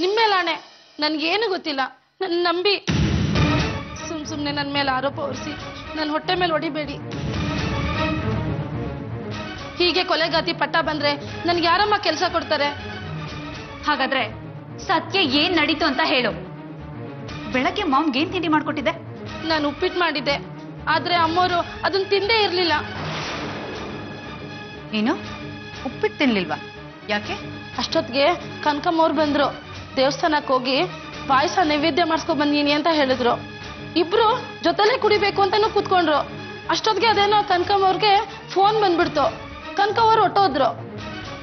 ನಿಮ್ಮೇಲಾಣೆ ನನ್ಗೇನು ಗೊತ್ತಿಲ್ಲ, ನನ್ನ ನಂಬಿ ಸುಮ್ನೆ ನನ್ನ ಮೇಲೆ ಆರೋಪ ಹೊರಿಸಿ ನನ್ನ ಹೊಟ್ಟೆ ಮೇಲೆ ಹೊಡಿಬೇಡಿ. ಹೀಗೆ ಕೊಲೆಗಾತಿ ಪಟ್ಟ ಬಂದ್ರೆ ನನ್ಗೆ ಯಾರಮ್ಮ ಕೆಲಸ ಕೊಡ್ತಾರೆ? ಹಾಗಾದ್ರೆ ಸತ್ಯ ಏನ್ ನಡೀತು ಅಂತ ಹೇಳು. ಬೆಳಗ್ಗೆ ಮಾಮ್ಗೆ ಏನ್ ತಿಂಡಿ ಮಾಡ್ಕೊಟ್ಟಿದ್ದೆ? ನಾನು ಉಪ್ಪಿಟ್ಟು ಮಾಡಿದ್ದೆ, ಆದ್ರೆ ಅಮ್ಮೋರು ಅದನ್ನ ತಿಂದೇ ಇರ್ಲಿಲ್ಲ. ಏನು ಉಪ್ಪಿಟ್ಟು ತಿನ್ಲಿಲ್ವಾ? ಯಾಕೆ? ಅಷ್ಟೊತ್ತಿಗೆ ಕನಕಮ್ಮವ್ರು ಬಂದ್ರು. ದೇವಸ್ಥಾನಕ್ಕೆ ಹೋಗಿ ಪಾಯಸ ನೈವೇದ್ಯ ಮಾಡಿಸ್ಕೊಂಡ್ ಬಂದೀನಿ ಅಂತ ಹೇಳಿದ್ರು. ಇಬ್ರು ಜೊತೆಲೆ ಕುಡಿಬೇಕು ಅಂತಾನು ಕೂತ್ಕೊಂಡ್ರು. ಅಷ್ಟೊತ್ತಿಗೆ ಅದೇನೋ ಕನಕಮ್ಮವ್ರಿಗೆ ಫೋನ್ ಬಂದ್ಬಿಡ್ತು. ಕನಕವ್ರು ಹೊಟ್ಟೋದ್ರು.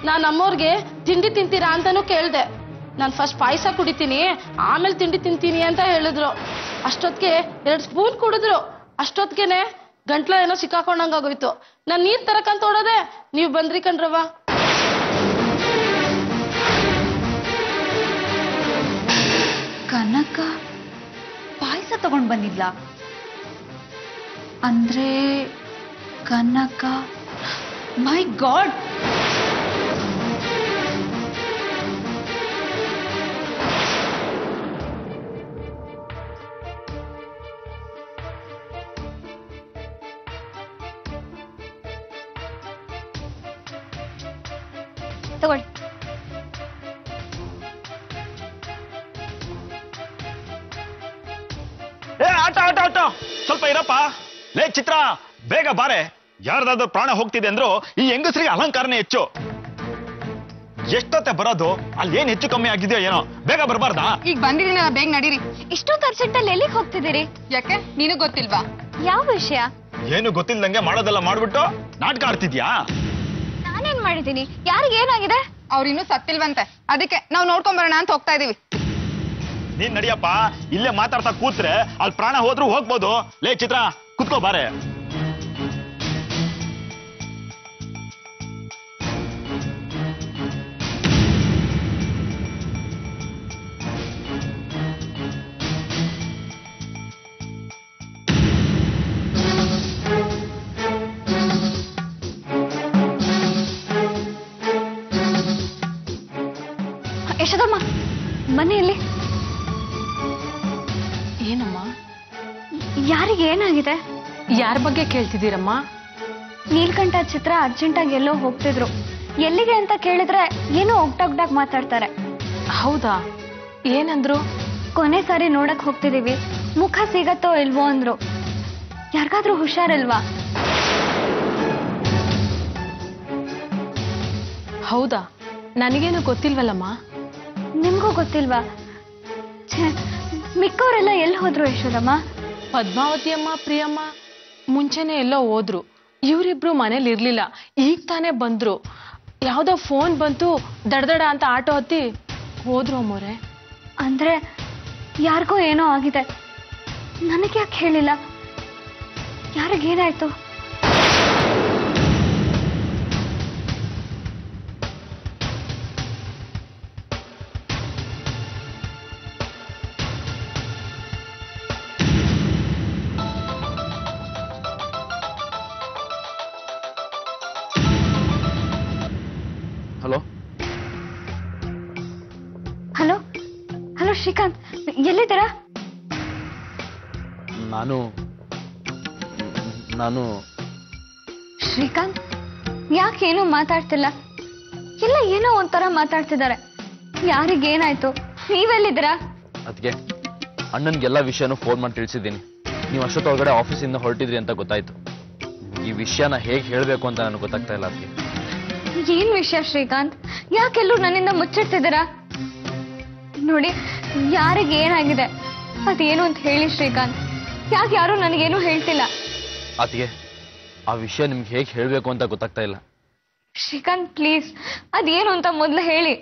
ನಾನು ಅಮ್ಮವ್ರಿಗೆ ತಿಂಡಿ ತಿಂತೀರಾ ಅಂತಾನು ಕೇಳ್ದೆ. ನಾನು ಫಸ್ಟ್ ಪಾಯಸ ಕುಡಿತೀನಿ, ಆಮೇಲೆ ತಿಂಡಿ ತಿಂತೀನಿ ಅಂತ ಹೇಳಿದ್ರು. ಅಷ್ಟೊತ್ತಿಗೆ 2 ಸ್ಪೂನ್ ಕುಡಿದ್ರು. ಅಷ್ಟೊತ್ತಿಗೆನೆ ಗಂಟ್ಲ ಏನೋ ಸಿಕ್ಕಾಕೊಂಡಂಗಾಗೋಯ್ತು. ನಾನು ನೀರ್ ತರಕಂತ ಓಡೋದೆ, ನೀವು ಬಂದ್ರಿ ಕಣ್ರವ್ವ. ಕನಕ ಪಾಯಸ ತಗೊಂಡ್ ಬಂದಿದ್ಲ ಅಂದ್ರೆ ಕನಕ. ಮೈ ಗಾಡ್, ತಗೊಳ್ಳಿ. ಆಟ ಸ್ವಲ್ಪ ಇರಪ್ಪ. ಲೇ ಚಿತ್ರ, ಬೇಗ ಬಾರೆ. ಯಾರ್ದಾದ್ರೂ ಪ್ರಾಣ ಹೋಗ್ತಿದೆ ಅಂದ್ರು ಈ ಹೆಂಗಸರಿಗೆ ಅಲಂಕಾರನೇ ಹೆಚ್ಚು. ಎಷ್ಟೊತ್ತೆ ಬರೋದು? ಅಲ್ಲಿ ಏನ್ ಹೆಚ್ಚು ಕಮ್ಮಿ ಆಗಿದೆಯೋ ಏನೋ, ಬೇಗ ಬರ್ಬಾರ್ದಾ? ಈಗ ಬಂದಿದ್ದೀನಿ, ಬೇಗ ನಡೀರಿ. ಇಷ್ಟೊಂದು ಅರ್ಜೆಂಟಲ್ಲಿ ಎಲ್ಲಿಗೆ ಹೋಗ್ತಿದ್ದೀರಿ? ಯಾಕೆ, ನೀನು ಗೊತ್ತಿಲ್ವಾ? ಯಾವ ವಿಷಯ? ಏನು ಗೊತ್ತಿಲ್ದಂಗೆ ಮಾಡೋದೆಲ್ಲ ಮಾಡ್ಬಿಟ್ಟು ನಾಟಕ ಆಡ್ತಿದ್ಯಾ? ನಾನೇನ್ ಮಾಡಿದ್ದೀನಿ? ಯಾರಿಗೆ ಏನಾಗಿದೆ? ಅವ್ರಿನ್ನೂ ಸತ್ತಿಲ್ವಂತೆ, ಅದಕ್ಕೆ ನಾವು ನೋಡ್ಕೊಂಡ್ ಬರೋಣ ಅಂತ ಹೋಗ್ತಾ ಇದೀವಿ. ನೀನ್ ನಡಿಯಪ್ಪ. ಇಲ್ಲೇ ಮಾತಾಡ್ತಾ ಕೂತ್ರೆ ಅಲ್ಲಿ ಪ್ರಾಣ ಹೋದ್ರು ಹೋಗ್ಬೋದು. ಲೇ ಚಿತ್ರ, ಕುತ್ಕೋ ಬಾರೆ. ಯಶೋದಮ್ಮ, ಮನೆಯಲ್ಲಿ ಏನಮ್ಮ? ಯಾರಿಗೆ ಏನಾಗಿದೆ? ಯಾರ ಬಗ್ಗೆ ಕೇಳ್ತಿದ್ದೀರಮ್ಮ? ನೀಲ್ಕಂಠ ಚಿತ್ರ ಅರ್ಜೆಂಟಾಗಿ ಎಲ್ಲೋ ಹೋಗ್ತಿದ್ರು. ಎಲ್ಲಿಗೆ ಅಂತ ಕೇಳಿದ್ರೆ ಏನೋ ಒಗ್ಡಾಗ್ ಮಾತಾಡ್ತಾರೆ. ಹೌದಾ? ಏನಂದ್ರು? ಕೊನೆ ಸಾರಿ ನೋಡಕ್ ಹೋಗ್ತಿದೀವಿ, ಮುಖ ಸಿಗತ್ತೋ ಇಲ್ವೋ ಅಂದ್ರು. ಯಾರಿಗಾದ್ರೂ ಹುಷಾರಿಲ್ವಾ? ಹೌದಾ? ನನಗೇನು ಗೊತ್ತಿಲ್ವಲ್ಲಮ್ಮ. ನಿಮ್ಗೂ ಗೊತ್ತಿಲ್ವಾ? ಮಿಕ್ಕವರೆಲ್ಲ ಎಲ್ಲಿ ಹೋದ್ರು ಯಶೋದಮ್ಮ? ಪದ್ಮಾವತಿ ಅಮ್ಮ, ಪ್ರಿಯಮ್ಮ ಮುಂಚೆನೆ ಎಲ್ಲೋ ಹೋದ್ರು. ಇವರಿಬ್ರು ಮನೇಲಿ ಇರ್ಲಿಲ್ಲ, ಈಗ ತಾನೇ ಬಂದ್ರು. ಯಾವ್ದೋ ಫೋನ್ ಬಂತು, ದಡದಡ ಅಂತ ಆಟೋ ಹತ್ತಿ ಹೋದ್ರು ಅಮ್ಮೋರೆ. ಅಂದ್ರೆ ಯಾರಿಗೋ ಏನೋ ಆಗಿದೆ. ನನಗೆ ಯಾಕೆ ಹೇಳಿಲ್ಲ? ಯಾರಿಗೇನಾಯ್ತು? ಹಲೋ ಹಲೋ ಹಲೋ ಶ್ರೀಕಾಂತ್, ಎಲ್ಲಿದ್ದೀರಾ? ನಾನು ಶ್ರೀಕಾಂತ್, ಯಾಕೇನು ಮಾತಾಡ್ತಿಲ್ಲ? ಇಲ್ಲ ಏನೋ ಒಂಥರ ಮಾತಾಡ್ತಿದ್ದಾರೆ. ಯಾರಿಗೇನಾಯ್ತು? ನೀವೆಲ್ಲಿದ್ದೀರಾ? ಅದಕ್ಕೆ ಅಣ್ಣನ್ಗೆಲ್ಲ ವಿಷಯನೂ ಫೋನ್ ಮಾಡಿ ತಿಳಿಸಿದ್ದೀನಿ. ನೀವು ಅಷ್ಟೊತ್ತೊಳಗಡೆ ಆಫೀಸಿಂದ ಹೊರಟಿದ್ರಿ ಅಂತ ಗೊತ್ತಾಯ್ತು. ಈ ವಿಷಯನ ಹೇಗೆ ಹೇಳಬೇಕು ಅಂತ ನನಗೆ ಗೊತ್ತಾಗ್ತಾ ಇಲ್ಲ. ಅದಕ್ಕೆ ಏನ್ ವಿಷಯ ಶ್ರೀಕಾಂತ್? ಯಾಕೆಲ್ಲರೂ ನನ್ನಿಂದ ಮುಚ್ಚಿಡ್ತಿದ್ದೀರಾ? ನೋಡಿ, ಯಾರಿಗೆ ಏನಾಗಿದೆ ಅದೇನು ಅಂತ ಹೇಳಿ ಶ್ರೀಕಾಂತ್. ಯಾಕೆ ಯಾರು ನನಗೇನು ಹೇಳ್ತಿಲ್ಲ? ಅದಕ್ಕೆ ಆ ವಿಷಯ ನಿಮ್ಗೆ ಹೇಗೆ ಹೇಳಬೇಕು ಅಂತ ಗೊತ್ತಾಗ್ತಾ ಇಲ್ಲ. ಶ್ರೀಕಾಂತ್ ಪ್ಲೀಸ್, ಅದೇನು ಅಂತ ಮೊದಲು ಹೇಳಿ.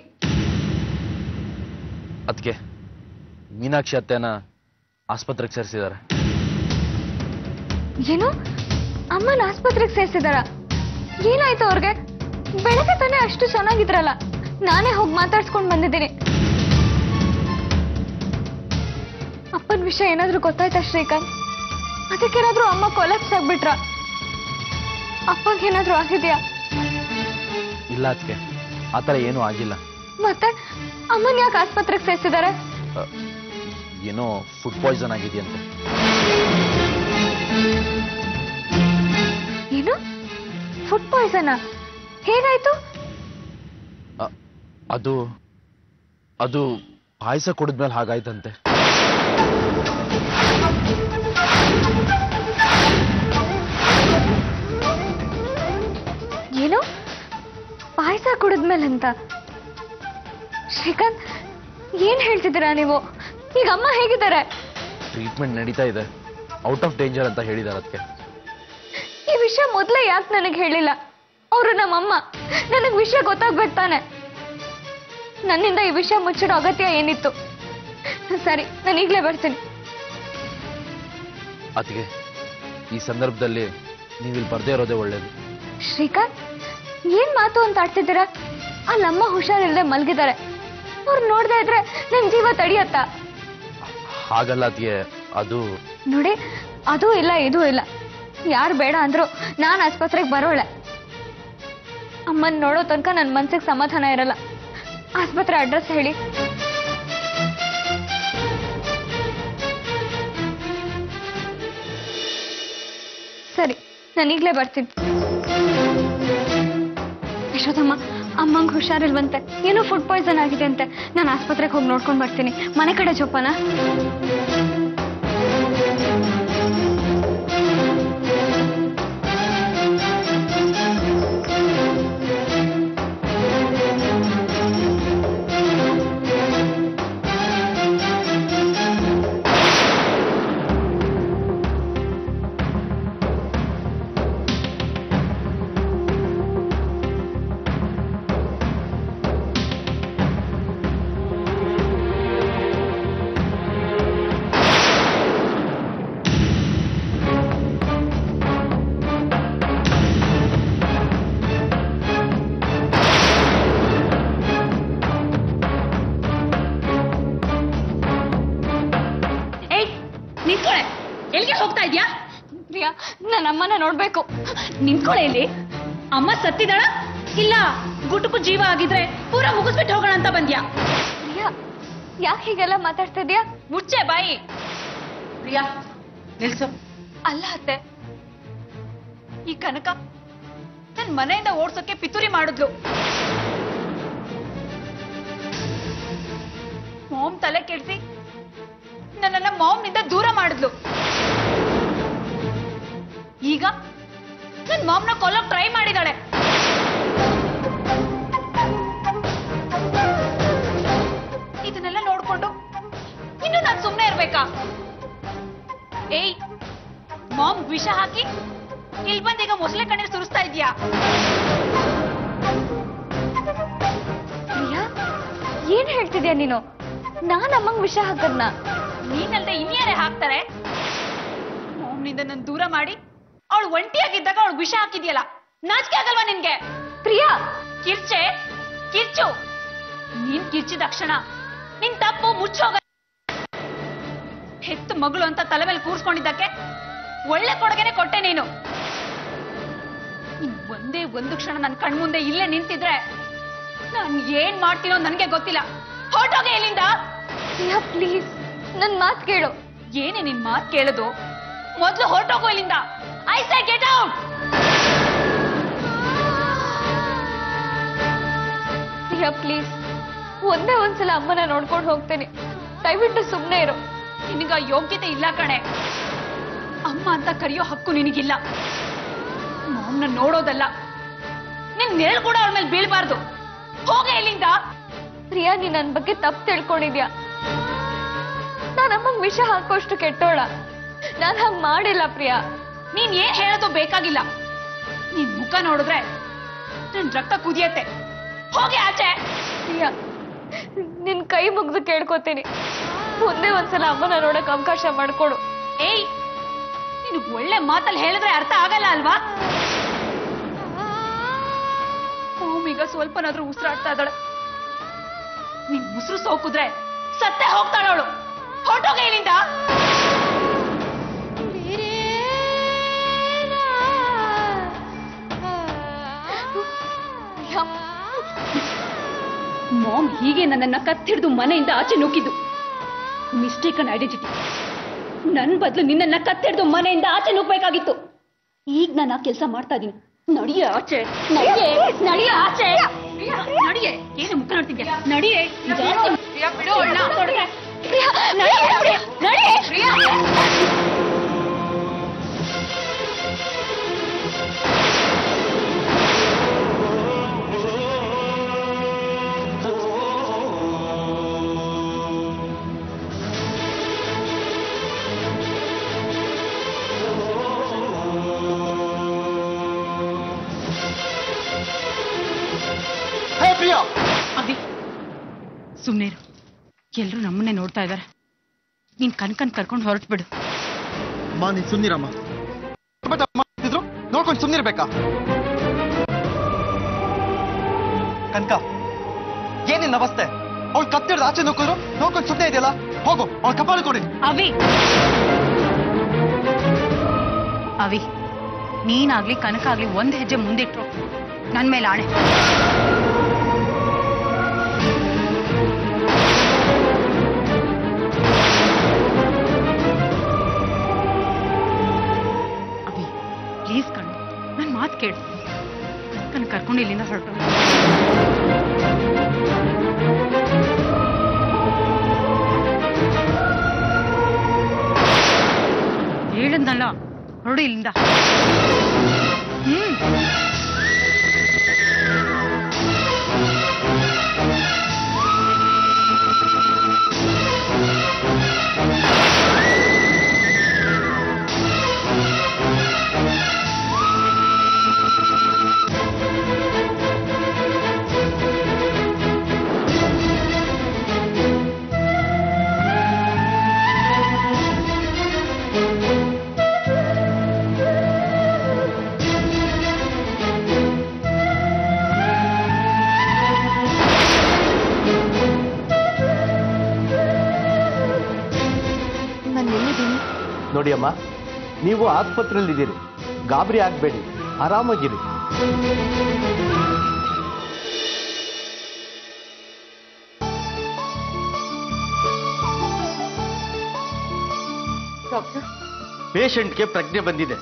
ಅದಕ್ಕೆ ಮೀನಾಕ್ಷಿ ಅತ್ತೆನ ಆಸ್ಪತ್ರೆಗೆ ಸೇರಿಸಿದ್ದಾರೆ. ಏನು? ಅಮ್ಮನ ಆಸ್ಪತ್ರೆಗೆ ಸೇರಿಸಿದಾರ? ಏನಾಯ್ತು ಅವ್ರಿಗೆ? ಬೆಳಗ್ಗೆ ತಾನೇ ಅಷ್ಟು ಚೆನ್ನಾಗಿದ್ರಲ್ಲ, ನಾನೇ ಹೋಗಿ ಮಾತಾಡ್ಸ್ಕೊಂಡ್ ಬಂದಿದ್ದೀನಿ. ಅಪ್ಪನ ವಿಷಯ ಏನಾದ್ರೂ ಗೊತ್ತಾಯ್ತಾ ಶ್ರೀಕಾಂತ್? ಅದಕ್ಕೇನಾದ್ರೂ ಅಮ್ಮ ಕೊಲಾಪ್ಸ್ ಆಗ್ಬಿಟ್ರ? ಅಪ್ಪಗೇನಾದ್ರೂ ಆಗಿದ್ಯಾ? ಇಲ್ಲ ಅದಕ್ಕೆ ಆ ಥರ ಏನೂ ಆಗಿಲ್ಲ. ಮತ್ತೆ ಅಮ್ಮನ್ ಯಾಕೆ ಆಸ್ಪತ್ರೆಗೆ ಸೇರಿಸಿದ್ದಾರೆ? ಏನೋ ಫುಡ್ ಪಾಯ್ಸನ್ ಆಗಿದೆಯಂತೆ. ಏನು ಫುಡ್ ಪಾಯ್ಸನ್? ಹೇಗಾಯ್ತು? ಅದು ಅದು ಪಾಯಸ ಕುಡಿದ್ಮೇಲೆ ಹಾಗಾಯ್ತಂತೆ. ಏನು ಪಾಯಸ ಕುಡಿದ್ಮೇಲೆ ಅಂತ? ಶ್ರೀಕಾಂತ್, ಏನ್ ಹೇಳ್ತಿದ್ದೀರಾ ನೀವು? ಈಗ ಅಮ್ಮ ಹೇಗಿದ್ದಾರೆ? ಟ್ರೀಟ್ಮೆಂಟ್ ನಡೀತಾ ಇದೆ, ಔಟ್ ಆಫ್ ಡೇಂಜರ್ ಅಂತ ಹೇಳಿದಾರೆ. ಅದಕ್ಕೆ ಈ ವಿಷಯ ಮೊದಲೇ ಯಾಕೆ ನನಗೆ ಹೇಳಿಲ್ಲ? ಅವರು ನಮ್ಮಮ್ಮ, ನನಗೆ ವಿಷಯ ಗೊತ್ತಾಗ್ಬೇಕು ತಾನೆ. ನನ್ನಿಂದ ಈ ವಿಷಯ ಮುಚ್ಚಿಡೋ ಅಗತ್ಯ ಏನಿತ್ತು? ಸರಿ, ನಾನು ಈಗಲೇ ಬರ್ತೀನಿ. ಅದಕ್ಕೆ ಈ ಸಂದರ್ಭದಲ್ಲಿ ನೀವಿಲ್ಲಿ ಬರ್ದೇ ಇರೋದೇ ಒಳ್ಳೇದು. ಶ್ರೀಕಾಂತ್, ಏನ್ ಮಾತು ಅಂತ ಆಡ್ತಿದ್ದೀರಾ? ಅಲ್ಲಮ್ಮ ಹುಷಾರಿಲ್ಲದೆ ಮಲಗಿದ್ದಾರೆ. ಅವ್ರು ನೋಡ್ತಾ ಇದ್ರೆ ನನ್ ಜೀವ ತಡಿಯತ್ತಾ? ಹಾಗಲ್ಲ ಅದಕ್ಕೆ, ಅದು ನೋಡಿ, ಅದೂ ಇಲ್ಲ ಇದೂ ಇಲ್ಲ. ಯಾರು ಬೇಡ ಅಂದ್ರು ನಾನು ಆಸ್ಪತ್ರೆಗೆ ಬರೋಳೆ. ಅಮ್ಮನ್ ನೋಡೋ ತನಕ ನನ್ನ ಮನ್ಸಿಗೆ ಸಮಾಧಾನ ಇರಲ್ಲ. ಆಸ್ಪತ್ರೆ ಅಡ್ರೆಸ್ ಹೇಳಿ. ಸರಿ, ನಾನು ಈಗಲೇ ಬರ್ತೀನಿ. ಯಶೋದಮ್ಮ, ಅಮ್ಮಂಗೆ ಹುಷಾರಿಲ್ವಂತೆ, ಏನೋ ಫುಡ್ ಪಾಯ್ಸನ್ ಆಗಿದೆ ಅಂತೆ. ನಾನು ಆಸ್ಪತ್ರೆಗೆ ಹೋಗಿ ನೋಡ್ಕೊಂಡು ಬರ್ತೀನಿ. ಮನೆ ಕಡೆ ಜೋಪಾನ. ಎಲ್ಲಿಗೆ ಹೋಗ್ತಾ ಇದ್ಯಾ? ಪ್ರಿಯಾ, ನನ್ನ ಅಮ್ಮನ ನೋಡ್ಬೇಕು. ನಿಂತ್ಕೊಳ್ಳೆ ಇಲ್ಲಿ. ಅಮ್ಮ ಸತ್ತಿದಾಳ ಇಲ್ಲ ಗುಟುಕು ಜೀವ ಆಗಿದ್ರೆ ಪೂರ ಮುಗಿಸ್ಬಿಟ್ಟು ಹೋಗೋಣ ಅಂತ ಬಂದ್ಯಾ? ಪ್ರಿಯಾ, ಯಾಕೆ ಹೀಗೆಲ್ಲ ಮಾತಾಡ್ತಾ ಇದೀಯಾ? ಮುಚ್ಚೆ ಬಾಯಿ. ಪ್ರಿಯಾ, ನಿಲ್ಸು. ಅಲ್ಲ ಅತ್ತೆ, ಈ ಕನಕ ನನ್ ಮನೆಯಿಂದ ಓಡ್ಸೋಕೆ ಪಿತೂರಿ ಮಾಡಿದ್ಲು. ಮಾಮ್ ತಲೆ ಕೆಡಿಸಿ ನನ್ನನ್ನ ಮಾಮ್ನಿಂದ ದೂರ ಮಾಡಿದ್ಲು. ಈಗ ನನ್ ಮಾಮ್ನ ಕೊಲ್ಲೋಕ್ ಟ್ರೈ ಮಾಡಿದಾಳೆ. ಇದನ್ನೆಲ್ಲ ನೋಡ್ಕೊಂಡು ಇನ್ನು ನಾನ್ ಸುಮ್ನೆ ಇರ್ಬೇಕಾ? ಏಯ್, ಮಾಮ್ ವಿಷ ಹಾಕಿ ಇಲ್ಲಿ ಬಂದೀಗ ಮೊಸಳೆ ಕಣ್ಣೀರ್ ಸುರಿಸ್ತಾ ಇದ್ಯಾ? ಪ್ರಿಯಾ, ಏನ್ ಹೇಳ್ತಿದ್ಯಾ ನೀನು? ನಾನ್ ಅಮ್ಮಂಗ್ ವಿಷ ಹಾಕದ್ನ? ನೀನಲ್ದೆ ಇನ್ಯಾರೇ ಹಾಕ್ತಾರೆ? ಮಾಮ್ನಿಂದ ನನ್ ದೂರ ಮಾಡಿ ಅವಳು ಒಂಟಿಯಾಗಿದ್ದಾಗ ಅವಳು ವಿಷ ಹಾಕಿದ್ಯಲ್ಲ, ನಾಚಿಕೆ ಆಗಲ್ವಾ ನಿನ್ಗೆ? ಪ್ರಿಯಾ, ಕಿರ್ಚೆ ಕಿರ್ಚು. ನೀನ್ ಕಿರ್ಚಿದ ಕ್ಷಣ ನಿನ್ ತಪ್ಪು ಮುಚ್ಚೋಗ. ಹೆತ್ತು ಮಗಳು ಅಂತ ತಲೆ ಮೇಲೆ ಕೂರ್ಸ್ಕೊಂಡಿದ್ದಕ್ಕೆ ಒಳ್ಳೆ ಕೊಡುಗೆನೆ ಕೊಟ್ಟೆ ನೀನು. ಒಂದೇ ಒಂದು ಕ್ಷಣ ನನ್ನ ಕಣ್ಮುಂದೆ ಇಲ್ಲೇ ನಿಂತಿದ್ರೆ ನಾನು ಏನ್ ಮಾಡ್ತೀನೋ ನನ್ಗೆ ಗೊತ್ತಿಲ್ಲ. ಹೊರಟೋಗೆ ಇಲ್ಲಿಂದ. ಪ್ರಿಯಾ ಪ್ಲೀಸ್, ನನ್ ಮಾತ್ ಕೇಳು. ಏನೇ ನಿನ್ ಮಾತ್ ಕೇಳೋದು? ಮೊದ್ಲು ಹೊರಟೋಗೋ ಇಲ್ಲಿಂದ. I say get out. Priya please, ಒಂದೇ ಒಂದ್ಸಲ ಅಮ್ಮನ ನೋಡ್ಕೊಂಡು ಹೋಗ್ತೇನೆ. ದಯವಿಟ್ಟು ಸುಮ್ನೆ ಇರು. ನಿನಗ ಯೋಗ್ಯತೆ ಇಲ್ಲ ಕಣೆ. ಅಮ್ಮ ಅಂತ ಕರೆಯೋ ಹಕ್ಕು ನಿನಗಿಲ್ಲ. ಮಾಮ್ನ ನೋಡೋದಲ್ಲ, ನಿನ್ ನೆರಳು ಕೂಡ ಅವಳ ಮೇಲೆ ಬೀಳ್ಬಾರ್ದು. ಹೋಗ ಇಲ್ಲಿಂದ. ಪ್ರಿಯಾ, ನೀನ್ ನನ್ ಬಗ್ಗೆ ತಪ್ಪು ತಿಳ್ಕೊಂಡಿದ್ಯಾ. ನಾನು ಅಮ್ಮಂಗ್ ವಿಷ ಹಾಕೋಷ್ಟು ಕೆಟ್ಟೋಳ. ನಾನ್ ಹಂಗ್ ಮಾಡಿಲ್ಲ ಪ್ರಿಯಾ. ನೀನ್ ಏನ್ ಹೇಳೋದು ಬೇಕಾಗಿಲ್ಲ. ನಿನ್ ಮುಖ ನೋಡಿದ್ರೆ ನಿನ್ ರಕ್ತ ಕುದಿಯತ್ತೆ. ಹೋಗಿ ಆಚೆ. ಪ್ರಿಯಾ, ನಿನ್ ಕೈ ಮುಗ್ದು ಕೇಳ್ಕೊತೀನಿ, ಒಂದೇ ಒಂದ್ಸಲ ಅಮ್ಮನ ನೋಡಕ್ ಅವಕಾಶ ಮಾಡ್ಕೊಡು. ಏಯ್, ನೀನು ಒಳ್ಳೆ ಮಾತಲ್ಲಿ ಹೇಳಿದ್ರೆ ಅರ್ಥ ಆಗಲ್ಲ ಅಲ್ವಾ? ಈಗ ಸ್ವಲ್ಪನಾದ್ರೂ ಉಸಿರಾಡ್ತಾ ಇದ್ದಾಳೆ. ನೀನ್ ಉಸಿರು ಸೋಕಿದ್ರೆ ಸತ್ತೆ ಹೋಗ್ತಾಳವಳು. ಹೊರಟೋಗ ಇಲ್ಲಿಂದ. ಮಾಮ್ ಹೀಗೆ ನನ್ನನ್ನ ಕತ್ತಿಡ್ದು ಮನೆಯಿಂದ ಆಚೆ ನೂಕಿದ್ದು ಮಿಸ್ಟೇಕನ್ ಐಡೆಂಟಿಟಿ. ನನ್ನ ಬದಲು ನಿನ್ನನ್ನ ಕತ್ತಿಡ್ದು ಮನೆಯಿಂದ ಆಚೆ ನೂಕ್ಬೇಕಾಗಿತ್ತು. ಈಗ ನಾನು ಆ ಕೆಲಸ ಮಾಡ್ತಾ ಇದೀನಿ. ನಡಿಯೇ ಆಚೆ, ನಡಿಯೇ ಆಚೆ, ನಡಿಯೇ. ಏನು ಮುಖ ನೋಡ್ತಿದ್ಯಾ? ನಡಿಯೇ. ಅಭಿ ಸುಮ್ನೆ ಎಲ್ರು ನಮ್ಮನ್ನೇ ನೋಡ್ತಾ ಇದ್ದಾರೆ. ನೀನ್ ಕಣ್ಕಣ್ ಕರ್ಕೊಂಡು ಹೊರಟು ಬಿಡು. ಅಮ್ಮ ನೀನ್ ಸುಮ್ನಿರಮ್ಮ. ನೋಡ್ಕೊಂಡು ಸುಮ್ನಿರ್ಬೇಕಾ? ಕನಕ ಏನಿನ್ ಅವಸ್ಥೆ? ಅವಳು ಕತ್ತಿಡ್ದು ಆಚೆ ನೋಡಿದ್ರು ನೋಡ್ಕೊಂಡು ಸುಮ್ಮನೆ ಇದೆಯಲ್ಲ. ಹೋಗು ಅವಳ ಕಪಾಲ ಕೊಡಿ. ಅವಿ ನೀನಾಗ್ಲಿ ಕನಕಾಗ್ಲಿ ಒಂದ್ ಹೆಜ್ಜೆ ಮುಂದಿಟ್ರು ನನ್ ಮೇಲೆ ಆಣೆ. ಅವಿ ಪ್ಲೀಸ್ ಕಣ್ಣು ನನ್ ಮಾತು ಕೇಳು. ಕನಕನ ಕರ್ಕೊಂಡು ಇಲ್ಲಿಂದ ಹೊರಟು. ಹೇಳದ್ನಲ್ಲ ಹೊರಡು ಇಲ್ಲಿಂದ. ನೋಡಿ ಅಮ್ಮ, ನೀವು ಆಸ್ಪತ್ರೆಯಲ್ಲಿದ್ದೀರಿ, ಗಾಬರಿ ಆಗ್ಬೇಡಿ, ಆರಾಮಾಗಿರಿ. ಪೇಷಂಟ್ಗೆ ಪ್ರಜ್ಞೆ ಬಂದಿದೆ,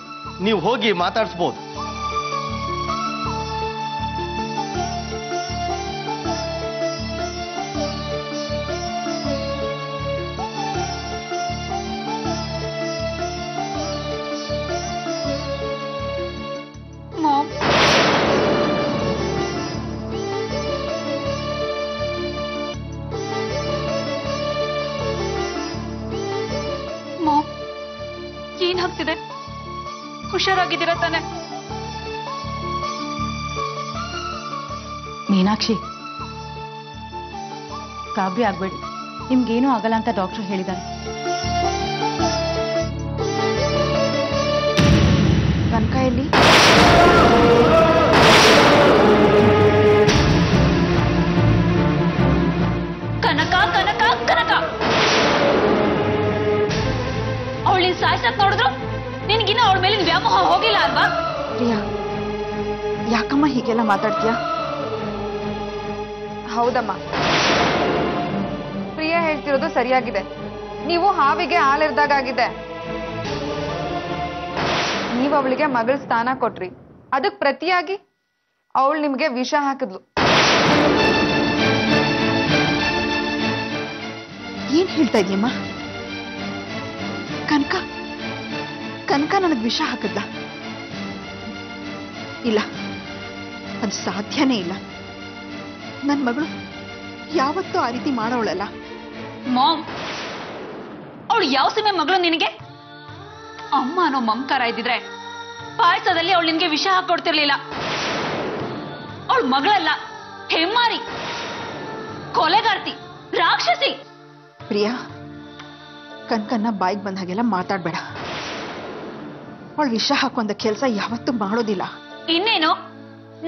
ನೀವು ಹೋಗಿ ಮಾತಾಡಿಸ್ಬೋದು. ಏನಾಗ್ತಿದೆ? ಹುಷಾರಾಗಿದ್ದೀರಾ ತಾನೆ? ಮೀನಾಕ್ಷಿ ಗಾಬರಿ ಆಗ್ಬೇಡಿ, ನಿಮ್ಗೇನೂ ಆಗಲ್ಲ ಅಂತ ಡಾಕ್ಟರ್ ಹೇಳಿದ್ದಾರೆ. ಕನಕ ಎಲ್ಲಿ? ಕನಕ ಕನಕ ಕನಕ ಅವಳಿನ ಸಾಯ್ಸಕ್ ನೋಡಿದ್ರು ನಿನ್ಗಿನ್ನ ಅವಳ ಮೇಲಿನ ವ್ಯಾಮೋಹ ಹೋಗಿಲ್ಲ ಅಲ್ವಾ? ಪ್ರಿಯಾ, ಯಾಕಮ್ಮ ಹೀಗೆಲ್ಲ ಮಾತಾಡ್ತೀಯಾ? ಹೌದಮ್ಮ, ಪ್ರಿಯಾ ಹೇಳ್ತಿರೋದು ಸರಿಯಾಗಿದೆ. ನೀವು ಹಾವಿಗೆ ಹಾಲಿರ್ದಾಗಿದೆ. ನೀವು ಅವಳಿಗೆ ಮಗಳ ಸ್ಥಾನ ಕೊಟ್ರಿ, ಅದಕ್ಕೆ ಪ್ರತಿಯಾಗಿ ಅವಳು ನಿಮ್ಗೆ ವಿಷ ಹಾಕಿದ್ಲು. ಏನ್ ಹೇಳ್ತಾ ಇದೀಯಮ್ಮ? ಕನಕ ಕನಕ ನನಗೆ ವಿಷ ಹಾಕಿದ್ಲ? ಇಲ್ಲ, ಅದು ಸಾಧ್ಯನೇ ಇಲ್ಲ. ನನ್ನ ಮಗಳು ಯಾವತ್ತೂ ಆ ರೀತಿ ಮಾಡೋಳಲ್ಲ. ಮಾಮ್, ಅವಳು ಯಾವ ಸೀಮೆ ಮಗಳು ನಿನಗೆ? ಅಮ್ಮ ಅನ್ನೋ ಮಮಕಾರ ಇದ್ದಿದ್ರೆ ಪಾಯಸದಲ್ಲಿ ಅವಳು ನಿನ್ಗೆ ವಿಷ ಹಾಕೊಡ್ತಿರ್ಲಿಲ್ಲ. ಅವಳು ಮಗಳಲ್ಲ, ಹೆಮ್ಮಾರಿ, ಕೊಲೆಗಾರ್ತಿ, ರಾಕ್ಷಸಿ. ಪ್ರಿಯಾ, ಕನಕನ್ನ ಬಾಯಿಗೆ ಬಂದ ಹಾಗೆಲ್ಲ ಮಾತಾಡ್ಬೇಡ. ಅವಳು ವಿಷ ಹಾಕುವಂತ ಕೆಲಸ ಯಾವತ್ತೂ ಮಾಡೋದಿಲ್ಲ. ಇನ್ನೇನು,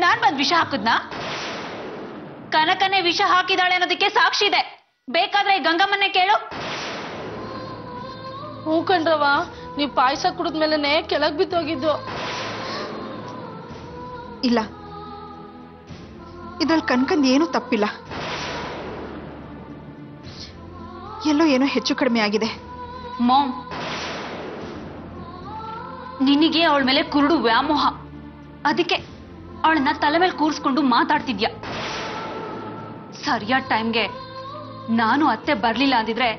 ನಾನ್ ಬಂದ್ ವಿಷ ಹಾಕುದ್ನಾ? ಕನಕನೇ ವಿಷ ಹಾಕಿದಾಳೆ ಅನ್ನೋದಕ್ಕೆ ಸಾಕ್ಷಿ ಇದೆ. ಬೇಕಾದ್ರೆ ಗಂಗಮ್ಮನ್ನೇ ಕೇಳು. ಹ್ಞೂ ಕಣ್ರವ, ನೀವ್ ಪಾಯಸ ಕುಡಿದ್ಮೇಲೆ ಕೆಳಗ್ ಬಿದ್ದೋಗಿದ್ದು. ಇಲ್ಲ, ಇದ್ರಲ್ಲಿ ಕನಕಂದ್ ಏನೂ ತಪ್ಪಿಲ್ಲ. ಎಲ್ಲೋ ಏನೋ ಹೆಚ್ಚು ಕಡಿಮೆ ಆಗಿದೆ. ಮಾಮ್, ನಿನಗೆ ಅವಳ ಮೇಲೆ ಕುರುಡು ವ್ಯಾಮೋಹ. ಅದಕ್ಕೆ ಅವಳನ್ನ ತಲೆ ಮೇಲೆ ಕೂರಿಸ್ಕೊಂಡು ಮಾತಾಡ್ತಿದ್ಯಾ. ಸರಿಯಾದ ಟೈಮ್ಗೆ ನಾನು ಅತ್ತೆ ಬರ್ಲಿಲ್ಲ ಅಂದಿದ್ರೆ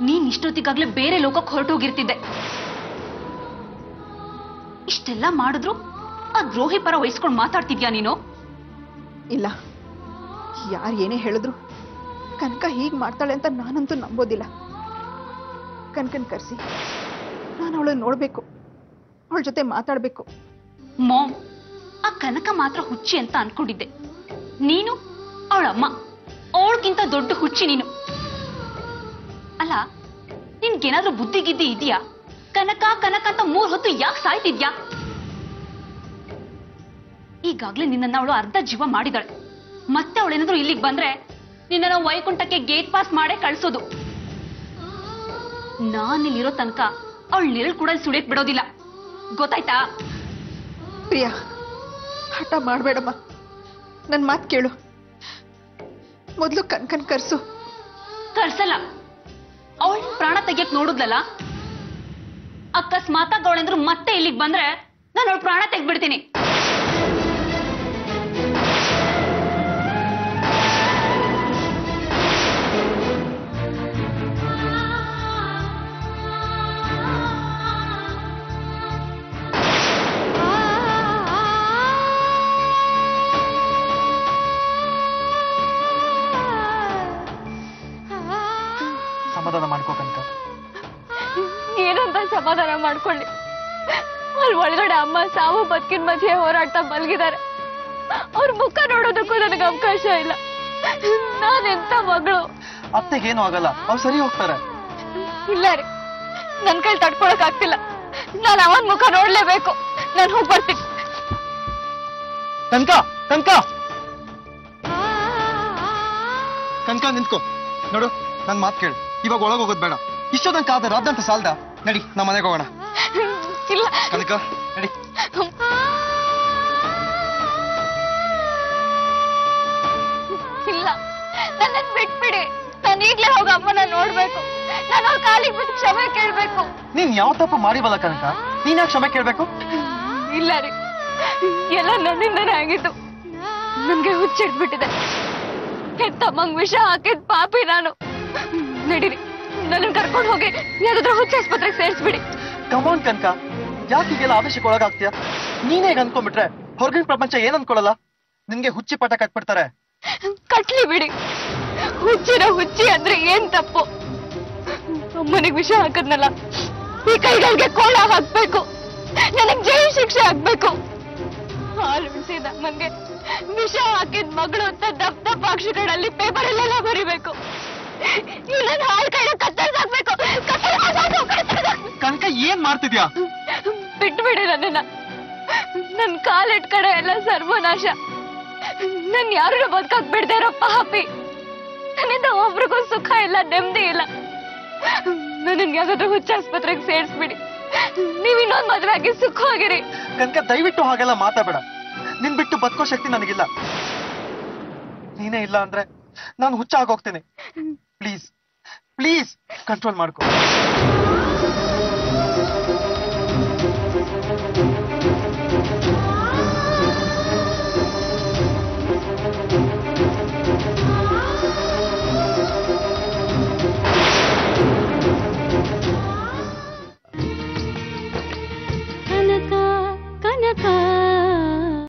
ನೀನ್ ಇಷ್ಟೊತ್ತಿಗಾಗ್ಲೇ ಬೇರೆ ಲೋಕಕ್ಕೆ ಹೊರಟೋಗಿರ್ತಿದ್ದೆ. ಇಷ್ಟೆಲ್ಲ ಮಾಡಿದ್ರು ಆ ದ್ರೋಹಿ ಪರ ವಹಿಸ್ಕೊಂಡು ಮಾತಾಡ್ತಿದ್ಯಾ ನೀನು? ಇಲ್ಲ, ಯಾರು ಏನೇ ಹೇಳಿದ್ರು ಕನಕ ಹೀಗೆ ಮಾಡ್ತಾಳೆ ಅಂತ ನಾನಂತೂ ನಂಬೋದಿಲ್ಲ. ಕನಕನ್ ಕರೆಸಿ ನಾನು ಅವಳನ್ನ ನೋಡ್ಬೇಕು, ಅವಳ ಜೊತೆ ಮಾತಾಡ್ಬೇಕು. ಮಾಮ್, ಆ ಕನಕ ಮಾತ್ರ ಹುಚ್ಚಿ ಅಂತ ಅನ್ಕೊಂಡಿದ್ದೆ. ನೀನು ಅವಳಮ್ಮ, ಅವಳಕ್ಕಿಂತ ದೊಡ್ಡ ಹುಚ್ಚಿ ನೀನು. ಅಲ್ಲ, ನಿನ್ಗೇನಾದ್ರೂ ಬುದ್ಧಿಗಿದ್ದಿ ಇದೆಯಾ? ಕನಕ ಕನಕ ಅಂತ 3 ಹೊತ್ತು ಯಾಕೆ ಸಾಯ್ತಿದ್ಯಾ? ಈಗಾಗ್ಲೇ ನಿನ್ನನ್ನ ಅವಳು ಅರ್ಧ ಜೀವ ಮಾಡಿದಾಳೆ. ಮತ್ತೆ ಅವಳೇನಾದ್ರೂ ಇಲ್ಲಿಗೆ ಬಂದ್ರೆ ನಿನ್ನ ವೈಕುಂಠಕ್ಕೆ ಗೇಟ್ ಪಾಸ್ ಮಾಡೇ ಕಳ್ಸೋದು. ನಾನಿಲ್ಲಿರೋ ತನಕ ಅವಳು ನೆರಳು ಕೂಡ ಸುಳಿಯಕ್ ಬಿಡೋದಿಲ್ಲ, ಗೊತ್ತಾಯ್ತಾ? ಪ್ರಿಯಾ, ಹಠ ಮಾಡಬೇಡಮ್ಮ, ನನ್ನ ಮಾತು ಕೇಳು. ಮೊದಲು ಕನಕನ್ ಕರ್ಸು. ಕಳ್ಸಲ್ಲ. ಅವಳ ಪ್ರಾಣ ತೆಗಿಯಕ್ ನೋಡುದ್ಲಲ್ಲ, ಅಕಸ್ಮಾತಾಗ ಅವಳೇಂದ್ರು ಮತ್ತೆ ಇಲ್ಲಿಗೆ ಬಂದ್ರೆ ನಾನು ಅವಳ ಪ್ರಾಣ ತೆಗ್ಬಿಡ್ತೀನಿ. ಸಮಾಧಾನ ಮಾಡ್ಕೋ ಕನಕ. ಏನಂತ ಸಮಾಧಾನ ಮಾಡ್ಕೊಳ್ಳಿ? ಅಲ್ಲಿ ಒಳಗಡೆ ಅಮ್ಮ ಸಾವು ಬದುಕಿನ ಮಧ್ಯೆ ಹೋರಾಡ್ತಾ ಮಲಗಿದ್ದಾರೆ. ಅವ್ರ ಮುಖ ನೋಡೋದಕ್ಕೂ ನನಗೆ ಅವಕಾಶ ಇಲ್ಲ. ನಾನೆಂತ ಮಗಳು? ಅತ್ತೆಗೇನು ಆಗಲ್ಲ, ಅವ್ರು ಸರಿ ಹೋಗ್ತಾರೆ. ಇಲ್ಲ ರೀ, ನನ್ ಕೈ ತಡ್ಕೊಳಕ್ ಆಗ್ತಿಲ್ಲ. ನಾನು ಅವನ್ ಮುಖ ನೋಡ್ಲೇಬೇಕು. ನಾನು ಹೋಗಿ ಬರ್ತೀನಿ. ಕನಕ ಕನಕ ಕನಕ ನಿಂತ್ಕೋ. ನೋಡು, ನನ್ ಮಾತು ಕೇಳು. ಇವಾಗ ಒಳಗೆ ಹೋಗೋದು ಬೇಡ. ಇಷ್ಟೊಂದು ಕಾದ ರಾದಂತ ಸಾಲ್ದ. ನಡಿ, ನಮ್ಮ ಮನೆಗೆ ಹೋಗೋಣ. ಇಲ್ಲ ಕನಕ, ನಡಿ. ಇಲ್ಲ, ನನ್ನ ಬಿಟ್ಬಿಡಿ. ನಾನು ಈಗ್ಲೇ ಹೋಗಿ ಅಮ್ಮನ ನೋಡ್ಬೇಕು. ನಾನು ಅವ್ರ ಕಾಲಿಗೆ ಬಿದ್ದು ಕ್ಷಮೆ ಕೇಳ್ಬೇಕು. ನೀನ್ ಯಾವ ತಪ್ಪು ಮಾಡಿವಲ್ಲ ಕನಕ, ನೀನ್ ಯಾಕೆ ಕ್ಷಮೆ ಕೇಳ್ಬೇಕು? ಇಲ್ಲ ರೀ, ಎಲ್ಲ ನನ್ನಿಂದನೇ ಆಗಿದ್ದು. ನನ್ಗೆ ಹುಚ್ಚಿಡ್ಬಿಟ್ಟಿದೆ. ಹೆತ್ತಮ್ಮಂಗ್ ವಿಷ ಹಾಕಿದ್ ಪಾಪಿ ನಾನು. ನಡೀರಿ, ನನ್ನ ಕರ್ಕೊಂಡು ಹೋಗಿ ಯಾವ್ದಾದ್ರು ಹುಚ್ಚ ಆಸ್ಪತ್ರೆಗೆ ಸೇರಿಸ್ಬಿಡಿ. ಕಮಾನ್ ಕನಕ, ಯಾಕೆ ಈಗೆಲ್ಲ ಆವೇಶಕ್ಕೆ ಒಳಗಾಗ್ತೀಯ? ನೀನೇ ಈಗ ಅನ್ಕೊಂಡ್ಬಿಟ್ರೆ ಹೊರಗಿನ ಪ್ರಪಂಚ ಏನ್ ಅನ್ಕೊಳ್ಳಲ್ಲ. ನಿನ್ಗೆ ಹುಚ್ಚಿ ಪಾಠ ಕಟ್ಬಿಡ್ತಾರೆ. ಕಟ್ಲಿ ಬಿಡಿ. ಹುಚ್ಚಿನ ಹುಚ್ಚಿ ಅಂದ್ರೆ ಏನ್ ತಪ್ಪು? ಅಮ್ಮನಿಗೆ ವಿಷ ಹಾಕದ್ನಲ್ಲ, ಈ ಕೈಗಳಿಗೆ ಕೋಳ ಹಾಕ್ಬೇಕು. ನನಗ್ ಜೈಲು ಶಿಕ್ಷೆ ಆಗ್ಬೇಕು. ಹಾಲು ಉಳಿಸಿದ ಅಮ್ಮನ್ಗೆ ವಿಷ ಹಾಕಿದ್ ಮಗಳು ಅಂತ ದಪ್ಪ ದಪ್ಪ ಅಕ್ಷರಗಳಲ್ಲಿ ಪೇಪರ್ ಅಲ್ಲೆಲ್ಲ ಬರಿಬೇಕು. ನನ್ನ ಹಾಳು ಕೈನ ಕತ್ತರಿಸಾಕ್ಬೇಕು. ಕನಕ, ಏನ್ ಮಾಡ್ತಿದ್ಯಾ? ಬಿಟ್ಬಿಡಿ ನನ್ನನ್ನ. ನನ್ ಕಾಲಿಟ್ ಕಡೆ ಎಲ್ಲ ಸರ್ವನಾಶ. ನನ್ ಯಾರು ಬದುಕಕ್ ಬಿಡದೆ ಇರೋ ಪಾಪಿ. ನನ್ನಿಂದ ಒಬ್ರಿಗೂ ಸುಖ ಇಲ್ಲ, ನೆಮ್ಮದಿ ಇಲ್ಲ. ನನ್ಗೆ ಯಾವ್ದಾದ್ರು ಹುಚ್ಚ ಆಸ್ಪತ್ರೆಗೆ ಸೇರಿಸ್ಬಿಡಿ. ನೀವ್ ಇನ್ನೊಂದ್ ಮದ್ವೆ ಆಗಿ ಸುಖವಾಗಿರಿ. ಕನಕ, ದಯವಿಟ್ಟು ಹಾಗೆಲ್ಲ ಮಾತಾಡಬೇಡ. ನಿನ್ ಬಿಟ್ಟು ಬದುಕೋ ಶಕ್ತಿ ನನಗಿಲ್ಲ. ನೀನೇ ಇಲ್ಲ ಅಂದ್ರೆ ನಾನು ಹುಚ್ಚ ಆಗೋಗ್ತೇನೆ. ಪ್ಲೀಸ್ ಪ್ಲೀಸ್ ಕಂಟ್ರೋಲ್ ಮಾಡ್ಕೊ.